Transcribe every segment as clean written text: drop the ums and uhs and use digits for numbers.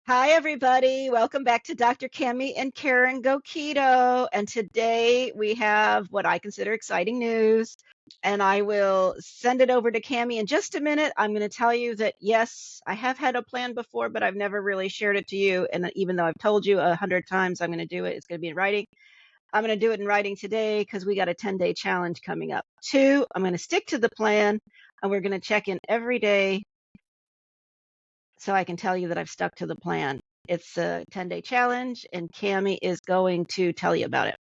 Hi, everybody. Welcome back to Dr. Cammy and Karen Go Keto. And today we have what I consider exciting news. And I will send it over to Cammy in just a minute. I'm going to tell you that, yes, I have had a plan before, but I've never really shared it to you. And even though I've told you 100 times I'm going to do it, it's going to be in writing. I'm going to do it in writing today because we got a 10-day challenge coming up. Two, I'm going to stick to the plan and we're going to check in every day so I can tell you that I've stuck to the plan. It's a 10-day challenge, and Cammy is going to tell you about it.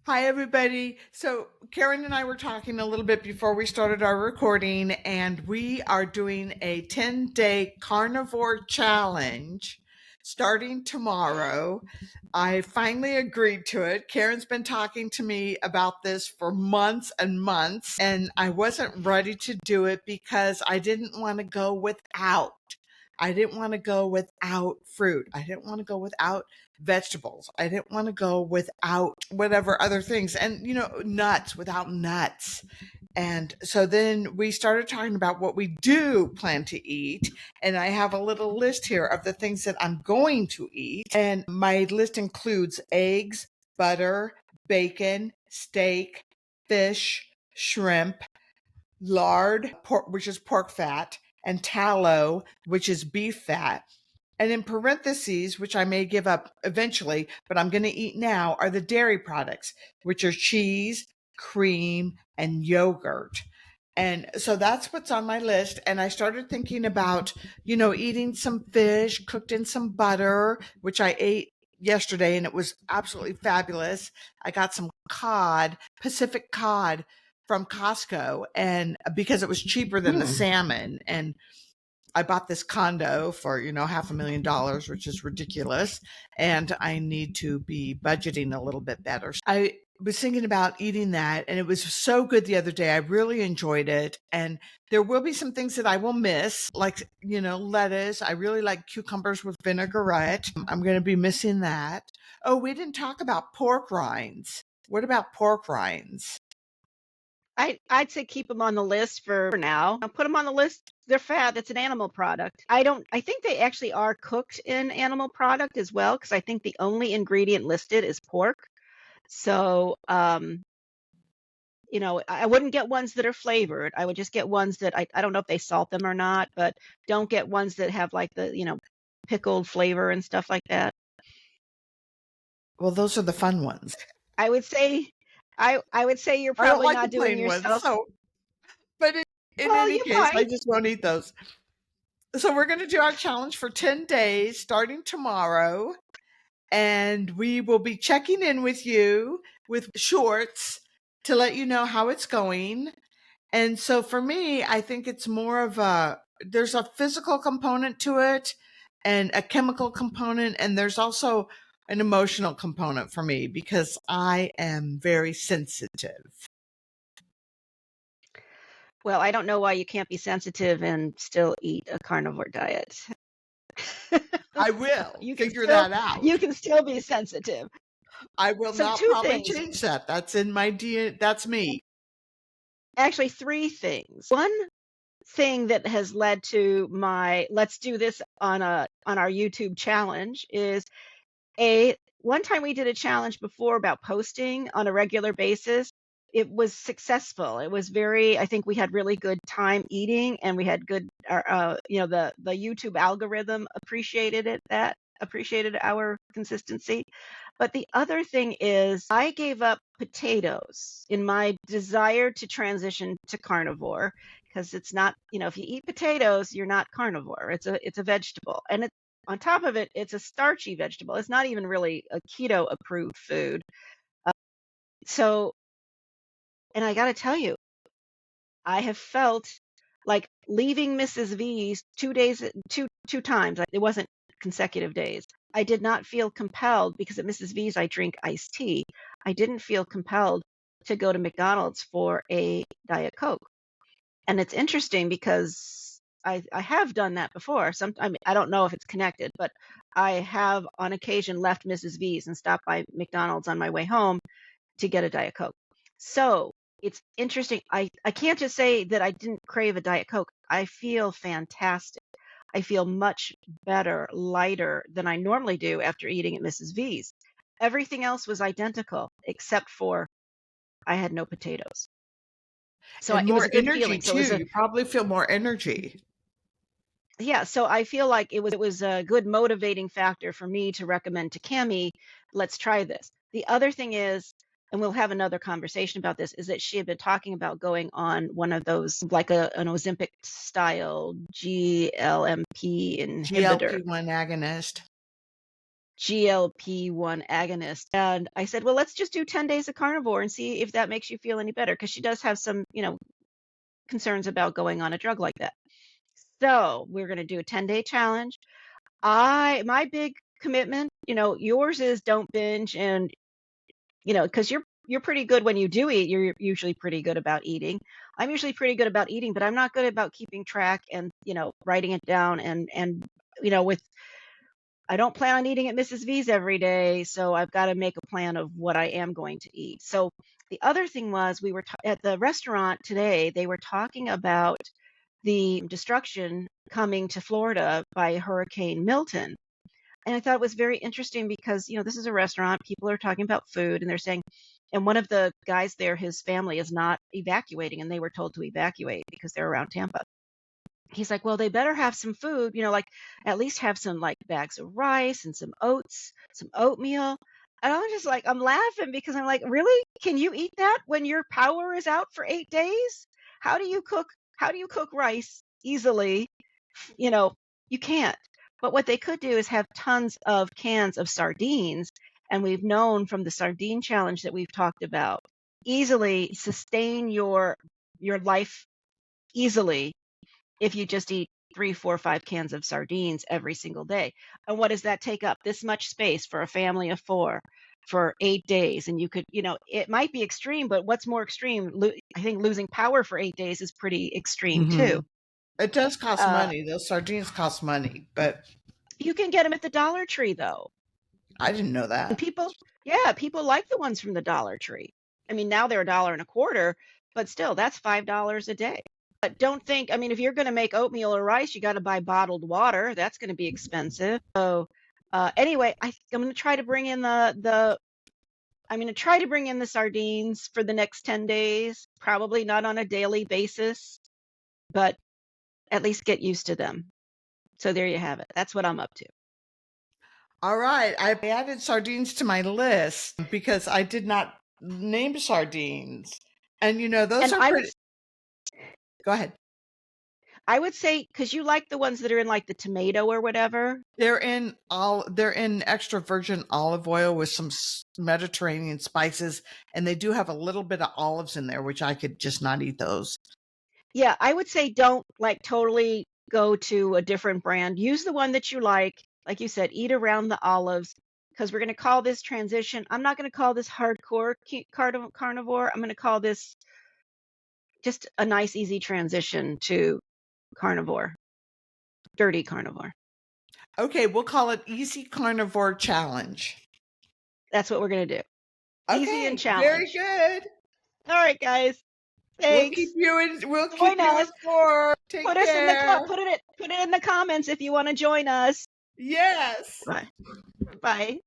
Hi, everybody. So, Karen and I were talking a little bit before we started our recording, and we are doing a 10-day carnivore challenge starting tomorrow. I finally agreed to it. Karen's been talking to me about this for months and months, and I wasn't ready to do it because I didn't want to go without. I didn't want to go without fruit. I didn't want to go without vegetables. I didn't want to go without whatever other things and, nuts, without nuts. And so then we started talking about what we do plan to eat. And I have a little list here of the things that I'm going to eat. And my list includes eggs, butter, bacon, steak, fish, shrimp, lard, pork, which is pork fat, and tallow, which is beef fat. And in parentheses, which I may give up eventually, but I'm going to eat now, are the dairy products, which are cheese, cream, and yogurt. And so that's what's on my list. And I started thinking about, eating some fish cooked in some butter, which I ate yesterday and it was absolutely fabulous. I got some cod, Pacific cod from Costco, and because it was cheaper than the salmon. And I bought this condo for, $500,000, which is ridiculous. And I need to be budgeting a little bit better. I was thinking about eating that and it was so good the other day. I really enjoyed it. And there will be some things that I will miss, like, lettuce. I really like cucumbers with vinaigrette. I'm going to be missing that. Oh, we didn't talk about pork rinds. What about pork rinds? I'd say keep them on the list for now. Put them on the list. They're fat. It's an animal product. I think they actually are cooked in animal product as well, because I think the only ingredient listed is pork. So, I wouldn't get ones that are flavored. I would just get ones that I don't know if they salt them or not, but don't get ones that have like the, pickled flavor and stuff like that. Well, those are the fun ones. I would say I would say you're I don't probably like the not doing plain ones. yourself. But in Well, any you case, I might. just won't eat those. So we're going to do our challenge for 10 days starting tomorrow. And we will be checking in with you with shorts to let you know how it's going. And so for me, I think it's more of there's a physical component to it and a chemical component. And there's also an emotional component for me because I am very sensitive. Well, I don't know why you can't be sensitive and still eat a carnivore diet. I will You can figure still that out. you can still be sensitive. I will So not two probably things, change that. That's in my DNA. That's me. actually three things. One thing that has led to my let's do this on our YouTube challenge is a one time we did a challenge before about posting on a regular basis. It was successful. It was very, I think we had really good time eating and we had good, the YouTube algorithm appreciated our consistency. But the other thing is I gave up potatoes in my desire to transition to carnivore because it's not, if you eat potatoes, you're not carnivore. It's a vegetable. And on top of it, it's a starchy vegetable. It's not even really a keto approved food. Uh, so, and I got to tell you, I have felt like leaving Mrs. V's 2 days, two times. It wasn't consecutive days. I did not feel compelled because at Mrs. V's I drink iced tea. I didn't feel compelled to go to McDonald's for a Diet Coke. And it's interesting because I have done that before. I don't know if it's connected, but I have on occasion left Mrs. V's and stopped by McDonald's on my way home to get a Diet Coke. So it's interesting. I can't just say that I didn't crave a Diet Coke. I feel fantastic. I feel much better, lighter than I normally do after eating at Mrs. V's. Everything else was identical except for I had no potatoes. So And it was more a good energy feeling. So it too. was a You probably feel more energy. yeah, so I feel like it was a good motivating factor for me to recommend to Cammy, let's try this. The other thing is, and we'll have another conversation about this, is that she had been talking about going on one of those like an Ozempic style GLMP inhibitor, GLP-1 agonist. GLP-1 agonist. And I said, well, let's just do 10 days of carnivore and see if that makes you feel any better. Because she does have some, concerns about going on a drug like that. So we're going to do a 10-day challenge. My big commitment, yours is don't binge and, because you're pretty good when you do eat. You're usually pretty good about eating. I'm usually pretty good about eating, but I'm not good about keeping track and, writing it down and, with I don't plan on eating at Mrs. V's every day, so I've got to make a plan of what I am going to eat. So the other thing was we were at the restaurant today, they were talking about the destruction coming to Florida by Hurricane Milton. And I thought it was very interesting because, this is a restaurant, people are talking about food and they're saying, and one of the guys there, his family is not evacuating and they were told to evacuate because they're around Tampa. He's like, well, they better have some food, like at least have some like bags of rice and some oats, some oatmeal. And I'm just like, I'm laughing because I'm like, really? Can you eat that when your power is out for 8 days? How do you cook? How do you cook rice easily? You know, you can't. But what they could do is have tons of cans of sardines. And we've known from the sardine challenge that we've talked about, easily sustain your life easily if you just eat 3, 4, 5 cans of sardines every single day. And what does that take up? This much space for a family of 4 for 8 days. And you could, it might be extreme, but what's more extreme? I think losing power for 8 days is pretty extreme too. It does cost Uh, money. Those sardines cost money, but you can get them at the Dollar Tree though. I didn't know And that. people like the ones from the Dollar Tree. I mean, now they're $1.25, but still, that's $5 a day. But don't think, I mean, if you're going to make oatmeal or rice, you got to buy bottled water. That's going to be expensive. So anyway, I'm going to try to bring in I'm going to try to bring in the sardines for the next 10 days. Probably not on a daily basis, but at least get used to them. So there you have it. That's what I'm up to. All right. I added sardines to my list because I did not name sardines. And those And are pretty. Go ahead. I would say, because you like the ones that are in like the tomato or whatever. They're in extra virgin olive oil with some Mediterranean spices, and they do have a little bit of olives in there, which I could just not eat those. Yeah, I would say don't like totally go to a different brand. Use the one that you like. Like you said, eat around the olives because we're going to call this transition. I'm not going to call this hardcore carnivore. I'm going to call this just a nice, easy transition to carnivore, dirty carnivore. Okay, we'll call it Easy Carnivore Challenge. That's what we're going to do. Okay, Easy and challenge. very good. All right, guys. Thanks. We'll keep you informed. Take Put care. put it in the comments if you want to join us. Yes. Bye. Bye.